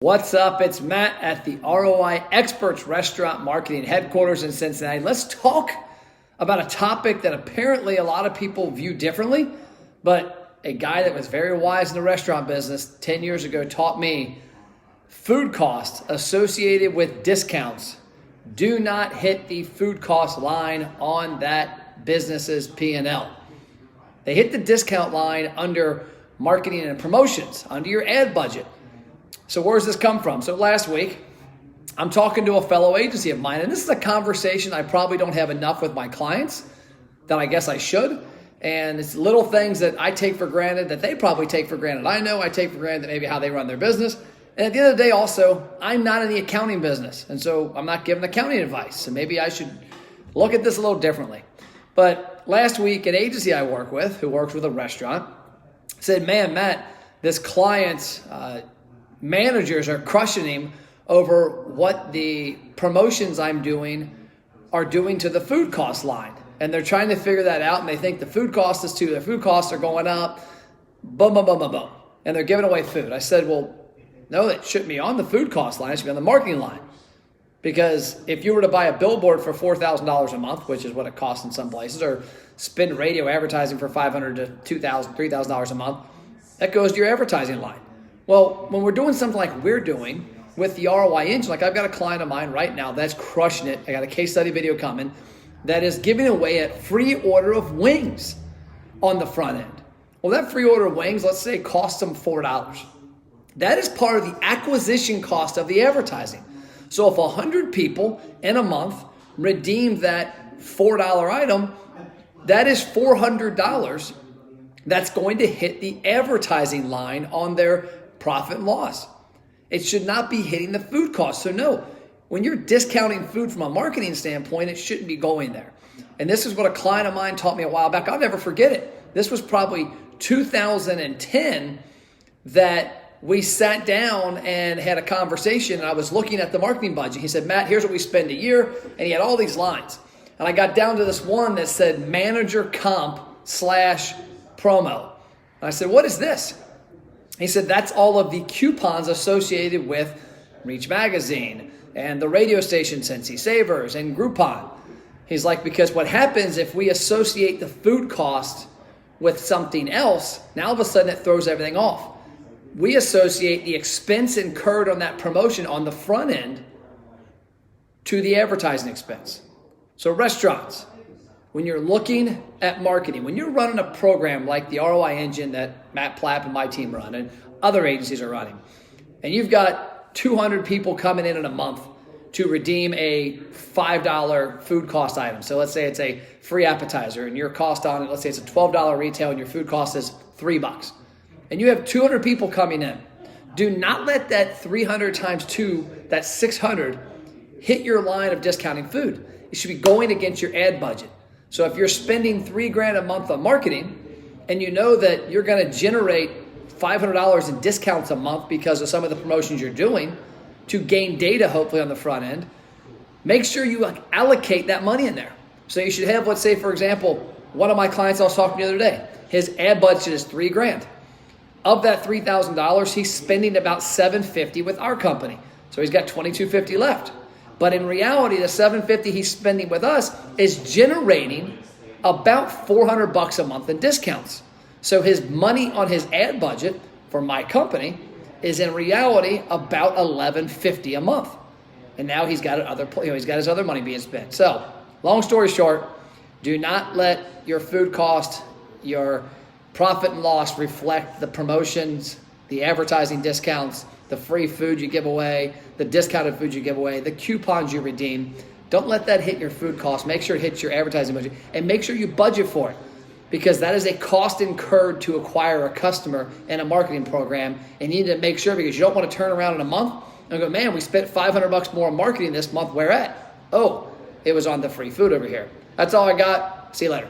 What's up? It's Matt at the ROI Experts Restaurant Marketing Headquarters in Cincinnati. Let's talk about a topic that apparently a lot of people view differently, but a guy that was very wise in the restaurant business 10 years ago taught me food costs associated with discounts do not hit the food cost line on that business's P&L. They hit the discount line under marketing and promotions, under your ad budget. So where does this come from? So last week, I'm talking to a fellow agency of mine, and this is a conversation I probably don't have enough with my clients that I guess I should. And it's little things that I take for granted that they probably take for granted. I know I take for granted maybe how they run their business. And at the end of the day also, I'm not in the accounting business. And so I'm not giving accounting advice. So maybe I should look at this a little differently. But last week, an agency I work with, who works with a restaurant, said, man, Matt, this client's managers are crushing him over what the promotions I'm doing are doing to the food cost line. And they're trying to figure that out, and they think the food cost is too. Their food costs are going up, boom, boom, boom, boom, boom. And they're giving away food. I said, well, no, it shouldn't be on the food cost line. It should be on the marketing line. Because if you were to buy a billboard for $4,000 a month, which is what it costs in some places, or spend radio advertising for $500 to $2,000, $3,000 a month, that goes to your advertising line. Well, when we're doing something like we're doing with the ROI engine, like I've got a client of mine right now that's crushing it. I got a case study video coming that is giving away a free order of wings on the front end. Well, that free order of wings, let's say, costs them $4. That is part of the acquisition cost of the advertising. So if 100 people in a month redeem that $4 item, that is $400 that's going to hit the advertising line on their profit and loss. It should not be hitting the food cost. So no, when you're discounting food from a marketing standpoint, it shouldn't be going there. And this is what a client of mine taught me a while back. I'll never forget it. This was probably 2010 that we sat down and had a conversation, and I was looking at the marketing budget. He said, Matt, here's what we spend a year. And he had all these lines. And I got down to this one that said manager comp / promo. And I said, what is this? He said, that's all of the coupons associated with Reach Magazine and the radio station Cincy Savers and Groupon. He's like, because what happens if we associate the food cost with something else, now all of a sudden it throws everything off. We associate the expense incurred on that promotion on the front end to the advertising expense. So restaurants, when you're looking at marketing, when you're running a program like the ROI engine that Matt Plapp and my team run and other agencies are running, and you've got 200 people coming in a month to redeem a $5 food cost item. So let's say it's a free appetizer and your cost on it, let's say it's a $12 retail and your food cost is $3. And you have 200 people coming in. Do not let that 300 times 2, that's 600, hit your line of discounting food. It should be going against your ad budget. So if you're spending $3,000 a month on marketing and you know that you're going to generate $500 in discounts a month because of some of the promotions you're doing to gain data hopefully on the front end, make sure you allocate that money in there. So you should have, let's say, for example, one of my clients I was talking to the other day, his ad budget is $3,000. Of that $3,000, he's spending about $750 with our company. So he's got $2,250 left. But in reality, the $750 he's spending with us is generating about $400 a month in discounts. So his money on his ad budget for my company is in reality about $1,150 a month. And now he's got he's got his other money being spent. So long story short, do not let your food cost, your profit and loss reflect the promotions, the advertising discounts, the free food you give away, the discounted food you give away, the coupons you redeem. Don't let that hit your food cost. Make sure it hits your advertising budget and make sure you budget for it because that is a cost incurred to acquire a customer in a marketing program. And you need to make sure because you don't want to turn around in a month and go, man, we spent $500 more on marketing this month. Where at? Oh, it was on the free food over here. That's all I got. See you later.